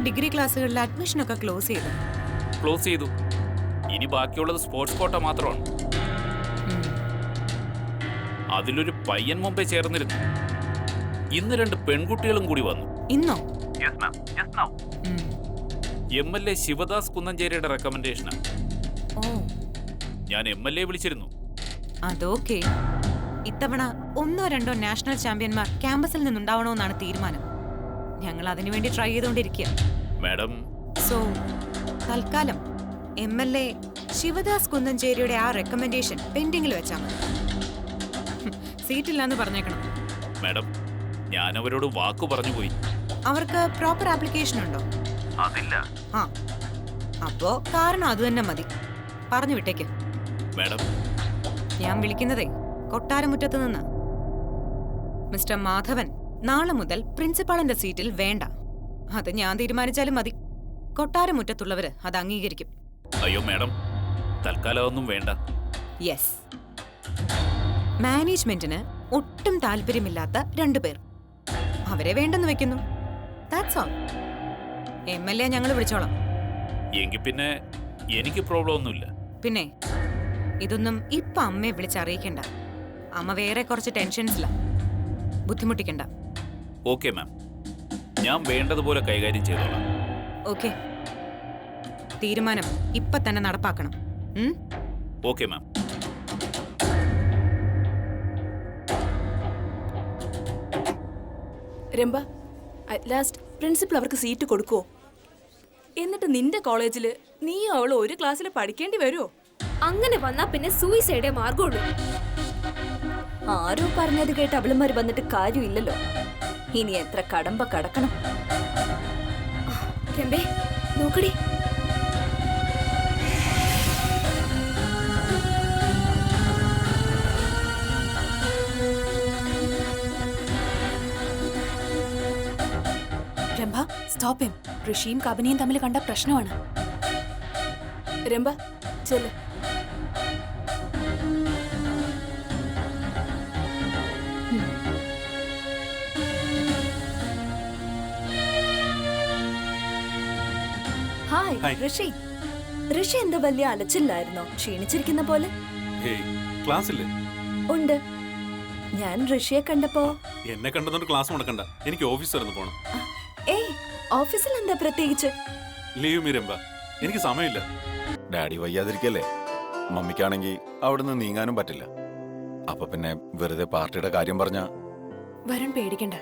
Degree ക്ലാസ്സുകളിൽ അഡ്മിഷനൊക്കെ close ചെയ്തു. ഇനി ബാക്കിയുള്ളത് സ്പോർട്സ് കോട്ട മാത്രമാണ്. അതിലൊരു പയ്യൻ മുമ്പേ ചേർന്നിരുന്നു. ഇന്ന് 2 പെൺകുട്ടികളും കൂടി വന്നു. ഇന്നോ? MLA ശിവദാസ് കുന്നഞ്ചേരിയുടെ റെക്കമെൻഡേഷനാ. ഞാൻ MLA വിളിച്ചിരുന്നു. അതൊക്കെ ഇത്തവണ 1-2 നാഷണൽ ചാമ്പ്യന്മാർ ക്യാമ്പസിൽ നിന്നുണ്ടാവണമെന്നാണ് തീരുമാനം. ഞങ്ങൾ അതിനുവേണ്ടി ട്രൈ ചെയ്തുകൊണ്ടിരിക്കുക. മാഡം, സോ തൽക്കാലം MLA ശിവദാസ് കുന്നഞ്ചേരിയുടെ ആ റെക്കമെൻഡേഷൻ പെൻഡിങ്ങിൽ വെച്ചാൽ മതി. സീറ്റില്ലാന്ന് പറഞ്ഞേക്കണം. മാഡം, ഞാൻ അവരോട് വാക്കു പറഞ്ഞു പോയി. അവർക്ക് പ്രോപ്പർ ആപ്ലിക്കേഷൻ ഉണ്ടോ? അതില്ല. ആ, അപ്പോ കാരണം അത് തന്നെ മതി. പറഞ്ഞു വിട്ടേക്ക്. മാഡം, ഞാൻ വിളിക്കുന്നതേ കൊട്ടാരമുറ്റത്ത് നിന്ന്. മിസ്റ്റർ മാധവൻ നാളെ മുതൽ പ്രിൻസിപ്പാളിന്റെ സീറ്റിൽ വേണ്ട. അത് ഞാൻ തീരുമാനിച്ചാലും മതി. കൊട്ടാരമുറ്റത്തുള്ളവര് അത് അംഗീകരിക്കും. അയ്യോ മാഡം, തൽക്കാലം ഒന്നും വേണ്ട. യെസ്. മാനേജ്മെന്റിന് ഒട്ടും താല്പര്യമില്ലാത്ത 2 പേർ. അവരെ വേണ്ടെന്ന് വെക്കുന്നു. That's all. MLA ഞങ്ങൾ വിളിച്ചോളാം. എങ്കിൽ പിന്നെ എനിക്ക് പ്രോബ്ലം ഒന്നുമില്ല. പിന്നെ ഇതൊന്നും ഇപ്പൊ അമ്മയെ വിളിച്ചറിയിക്കണ്ട. അമ്മ വേറെ കുറച്ച് ടെൻഷൻസില. ബുദ്ധിമുട്ടിക്കണ്ട. ഓക്കെ മാം, ഞാൻ വേണ്ടതുപോലെ കൈകാര്യം ചെയ്തോളാം. ഓക്കെ, തീരുമാനം ഇപ്പൊ തന്നെ നടപ്പാക്കണം. Okay ma'am. Rambha, at last principal അവർക്ക് സീറ്റ് കൊടുക്കുവോ? എന്നിട്ട് നിന്റെ കോളേജില് നീയും അവള് ഒരു ക്ലാസ്സിൽ പഠിക്കേണ്ടി വരുമോ? അങ്ങനെ വന്നാ പിന്നെ സൂയിസൈഡേ മാർഗമുള്ളൂ. ആരോ പറഞ്ഞത് കേട്ട് അവളുമാര് വന്നിട്ട് കാര്യമില്ലല്ലോ. ഇനി എത്ര കടമ്പ കടക്കണം. രംഭേ, നോക്കടി. രംഭ, സ്റ്റോപ്പ് ഹിം. ഋഷിയും കബനിയും തമ്മിൽ കണ്ട പ്രശ്നമാണ്. രംഭ, ചെല്ല്. ഹായ് ഋഷി. ഋഷി എന്താ വലിയ അലച്ചില്ലായിരുന്നോ? ക്ഷീണിച്ചിരിക്കുന്ന പോലെ. ക്ലാസ്സില്ലേ? ഉണ്ട്. ഞാൻ ഋഷിയെ കണ്ടപ്പോ എന്നെ കണ്ടതുകൊണ്ട് ക്ലാസ് മുടക്കണ്ട. എനിക്ക് ഓഫീസ് വരെ പോണം. ഏയ്, ഓഫീസിൽ എന്താ പ്രത്യേകിച്ച്? ലീവ് മീരമ്പ, എനിക്ക് സമയമില്ല. ഡാഡി വയ്യാതിരിക്കല്ലേ. മമ്മിക്കാണെങ്കിൽ അവിടുന്ന് നീങ്ങാനും പറ്റില്ല. അപ്പൊ പിന്നെ വെറുതെ പാർട്ടിയുടെ കാര്യം പറഞ്ഞ. വരുൺ പേടിക്കണ്ട,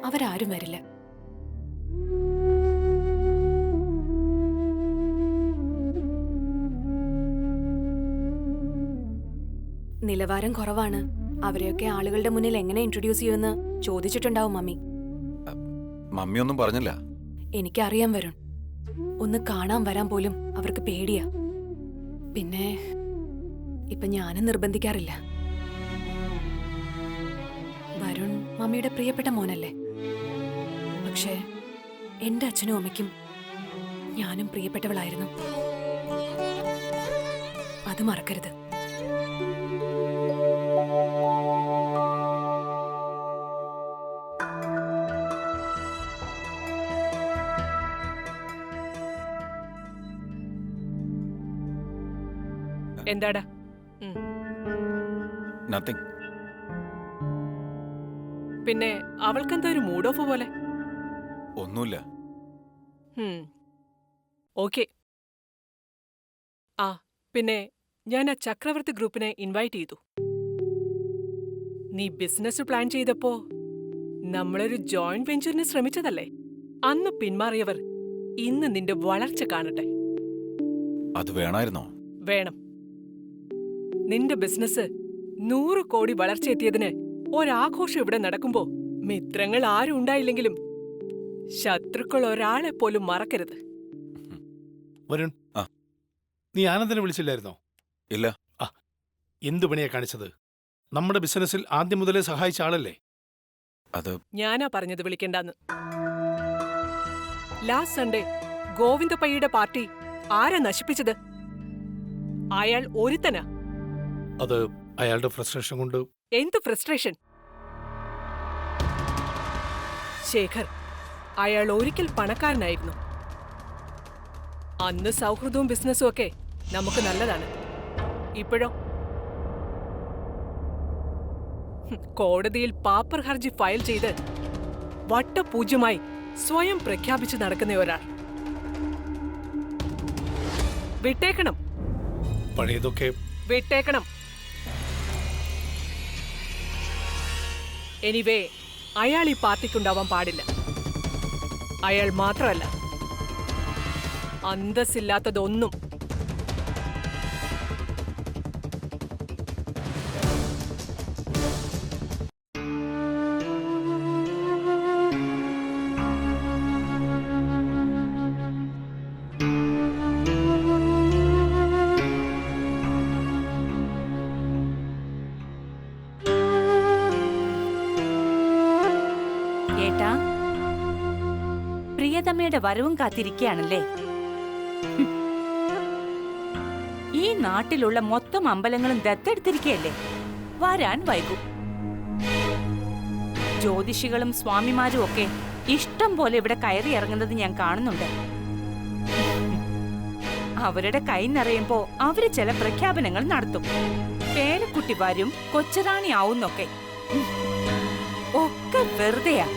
അവരാരും വരില്ല. നിലവാരം കുറവാണ്. അവരെയൊക്കെ ആളുകളുടെ മുന്നിൽ എങ്ങനെ ഇൻട്രൊഡ്യൂസ് ചെയ്യുമെന്ന് ചോദിച്ചിട്ടുണ്ടാവും മമ്മി. മമ്മി ഒന്നും പറഞ്ഞില്ല. എനിക്കറിയാം വരുൺ. ഒന്ന് കാണാൻ വരാൻ പോലും അവർക്ക് പേടിയാ. പിന്നെ ഇപ്പൊ ഞാനും നിർബന്ധിക്കാറില്ല. വരുൺ മമ്മിയുടെ പ്രിയപ്പെട്ട മോനല്ലേ. പക്ഷേ എന്റെ അച്ഛനും അമ്മയ്ക്കും ഞാനും പ്രിയപ്പെട്ടവളായിരുന്നു. അത് മറക്കരുത്. എന്താടാ? നത്തിങ്. പിന്നെ അവൾക്കെന്താ ഒരു മൂഡ് ഓഫ് പോലെ? ഒന്നുമില്ല. ഓക്കെ. ആ പിന്നെ ഞാൻ ആ ചക്രവർത്തി ഗ്രൂപ്പിനെ ഇൻവൈറ്റ് ചെയ്തു. നീ ബിസിനസ് പ്ലാൻ ചെയ്തപ്പോ നമ്മളൊരു ജോയിന്റ് വെഞ്ചറിന് ശ്രമിച്ചതല്ലേ? അന്ന് പിന്മാറിയവർ ഇന്ന് നിന്റെ വളർച്ച കാണട്ടെ. അത് വേണമായിരുന്നോ? വേണം. നിന്റെ ബിസിനസ് 100 കോടി വളർച്ചയെത്തിയതിന് ഒരാഘോഷം ഇവിടെ നടക്കുമ്പോ മിത്രങ്ങൾ ആരും ഉണ്ടായില്ലെങ്കിലും ശത്രുക്കൾ ഒരാളെ പോലും മറക്കരുത്. വരുൺ, നീ ആനന്ദനെ വിളിച്ചില്ലായിരുന്നോ? ഇല്ല. എന്തു പണിയാ കാണിച്ചത്? നമ്മുടെ ബിസിനസ്സിൽ ആദ്യം മുതലേ സഹായിച്ച ആളല്ലേ? അത് ഞാനാ പറഞ്ഞത് വിളിക്കണ്ടെന്ന്. ലാസ്റ്റ് സൺഡേ ഗോവിന്ദപ്പയ്യയുടെ പാർട്ടി ആരാ നശിപ്പിച്ചത്? അയാൾ ഒരുത്തനാ. അത് അയാളുടെ ഫ്രസ്ട്രേഷൻ കൊണ്ട്. എന്ത് ഫ്രസ്ട്രേഷൻ? ശേഖർ, അയാൾ ഒരിക്കൽ പണക്കാരനായിരുന്നു. അന്ന് സൗഹൃദവും ബിസിനസ്സും ഒക്കെ നമുക്ക് നല്ലതാണ്. ഇപ്പോഴോ കോടതിയിൽ പാപ്പർ ഹർജി ഫയൽ ചെയ്ത് വട്ടപൂജ്യമായി സ്വയം പ്രഖ്യാപിച്ച് നടക്കുന്ന ഒരാൾ. വിട്ടേക്കണം, പഴയതൊക്കെ വിട്ടേക്കണം. എനിവേ, അയാൾ ഈ പാർട്ടിക്കുണ്ടാവാൻ പാടില്ല. അയാൾ മാത്രമല്ല, അന്തസ്സില്ലാത്തതൊന്നും. ഏട്ടാ, പ്രിയതമ്മയുടെ വരവും കാത്തിരിക്കുകയാണല്ലേ? ഈ നാട്ടിലുള്ള മൊത്തം അമ്പലങ്ങളും ദത്തെടുത്തിരിക്കുകയല്ലേ? വരാൻ വൈകും. ജ്യോതിഷികളും സ്വാമിമാരും ഒക്കെ ഇഷ്ടം പോലെ ഇവിടെ കയറി ഇറങ്ങുന്നത് ഞാൻ കാണുന്നുണ്ട്. അവരുടെ കൈ നിറയുമ്പോ അവര് ചില പ്രഖ്യാപനങ്ങൾ നടത്തും. പേരക്കുട്ടി വരും, കൊച്ചുറാണി ആവുന്നൊക്കെ. ഒക്കെ വെറുതെയാ.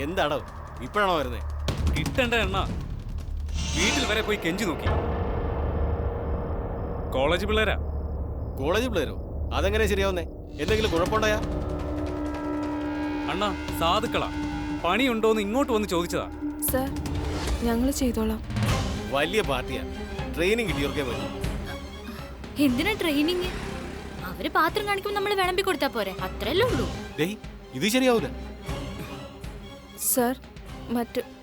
എന്താണോ ഇപ്പോഴാണോ വരുന്നേ? കിട്ടണ്ട എണ്ണ വീട്ടിൽ വരെ പോയി കെഞ്ചി നോക്കി. കോളേജ് പിള്ളേരാ. കോളേജ് പിള്ളേരോ? അതെങ്ങനെ ശരിയാവുന്നേ? എന്തെങ്കിലും കുഴപ്പമുണ്ടായാ? അണ്ണാ സാധുക്കളാ, പണിയുണ്ടോന്ന് ഇങ്ങോട്ട് വന്ന് ചോദിച്ചതാ. സർ, ഞങ്ങൾ ചെയ്തോളാം. വലിയ പാർട്ടിയാ, ട്രെയിനിങ് കിട്ടിയവർക്കേ പറ്റും. എന്തിനാ ട്രെയിനിങ്? അവര് പാത്രം കാണിക്കുമ്പോൾ നമ്മൾ വിളമ്പി കൊടുത്താ പോരെ, അത്രയല്ലേ ഉള്ളൂ. ഇത് ശരിയാവൂല. സർ,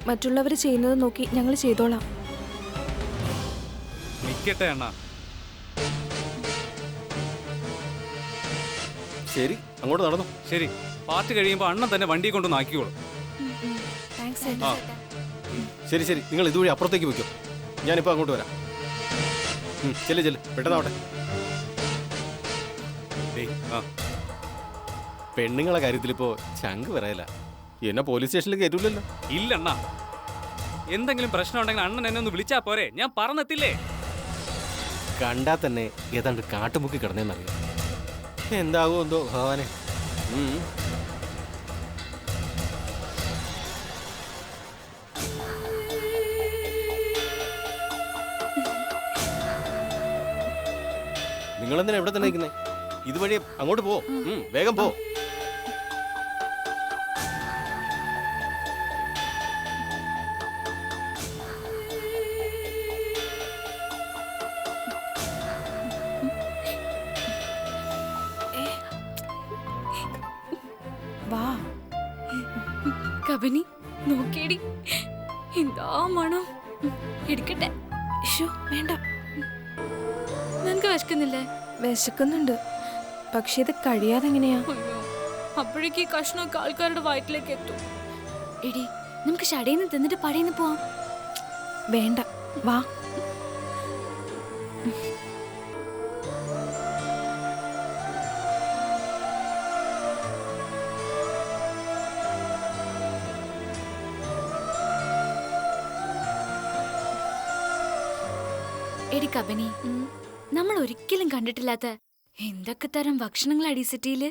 മറ്റുള്ളവർ ചെയ്യുന്നത് നോക്കി ഞങ്ങൾ ചെയ്തോളാം. നിക്കട്ടെ അണ്ണാ. ശരി, അങ്ങോട്ട് നടന്നു. ശരി, പാർട്ടി കഴിയുമ്പോ അണ്ണൻ തന്നെ വണ്ടി കൊണ്ടൊന്ന് ആക്കിക്കോളും. ആ ശരി ശരി, നിങ്ങൾ ഇതുവഴി അപ്പുറത്തേക്ക് വയ്ക്കും. ഞാനിപ്പോൾ അങ്ങോട്ട് വരാം. ചെല്ല് ചെല്ല്, പെട്ടെന്നാവട്ടെ. പെണ്ണുങ്ങളെ കാര്യത്തിലിപ്പോ ചങ്ക് പറയല. എന്നെ പോലീസ് സ്റ്റേഷനിൽ കയറ്റൂലല്ലോ? ഇല്ലണ്ണ, എന്തെങ്കിലും പ്രശ്നം ഉണ്ടെങ്കിൽ അണ്ണൻ എന്നെ ഒന്ന് വിളിച്ചാ പോരെ, ഞാൻ പറഞ്ഞെത്തില്ലേ. കണ്ടാ തന്നെ ഏതാണ്ട് കാട്ടുമുക്കി കിടന്നേന്നറിയാം. എന്താകുമോ എന്തോ ഭഗവാനെ. നിങ്ങളെന്തിനാ എവിടെ തന്നെ നിൽക്കുന്നേ? ഇതുവഴി അങ്ങോട്ട് പോ, വേഗം പോ. വാ. കബനി നോക്കേടി, എന്താ മണം. എടുക്കട്ടെ? വേണ്ട, നിനക്ക് വിശക്കുന്നില്ലേ? വിശക്കുന്നുണ്ട്, പക്ഷെ ഇത് കഴിയാതെ എങ്ങനെയാ? അപ്പോഴേക്ക് ഈ കഷ്ണമൊക്കെ ആൾക്കാരുടെ വയറ്റിലേക്ക് എത്തും. എടി, നമുക്ക് ഷടേന്ന് തിന്നിട്ട് പടേന്ന് പോവാം. വേണ്ട, വാ. എടി കബനി, നമ്മൾ ഒരിക്കലും കണ്ടിട്ടില്ലാത്ത എന്തൊക്കെ തരം ഭക്ഷണങ്ങളാടി സിറ്റിയില്.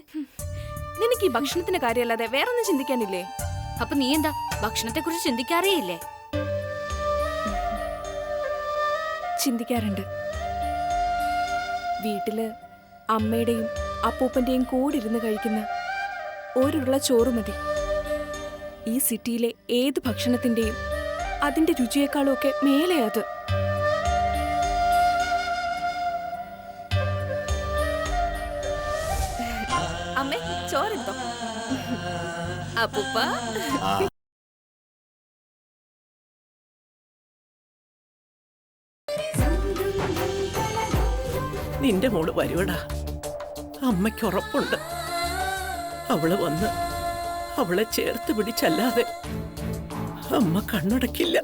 നിനക്ക് ഈ ഭക്ഷണത്തിന്റെ കാര്യമല്ലാതെ വേറൊന്നും ചിന്തിക്കാനില്ലേ? അപ്പൊ നീ എന്താ ഭക്ഷണത്തെ കുറിച്ച് ചിന്തിക്കാറേയില്ലേ? ചിന്തിക്കാറുണ്ട്. വീട്ടില് അമ്മയുടെയും അപ്പൂപ്പന്റെയും കൂടെ ഇരുന്ന് കഴിക്കുന്ന ഒരുള്ള ചോറ് മതി. ഈ സിറ്റിയിലെ ഏത് ഭക്ഷണത്തിന്റെയും അതിന്റെ രുചിയേക്കാളും ഒക്കെ മേലെ അത്. അമ്മേ, ചോറെടുത്തോ? അപ്പൂപ്പ, നിന്റെ മോള് വരുവടാ. അമ്മയ്ക്ക് ഉറപ്പുണ്ട്. അവള് വന്ന് അവളെ ചേർത്ത് പിടിച്ചല്ലാതെ അമ്മ കണ്ണടക്കില്ല.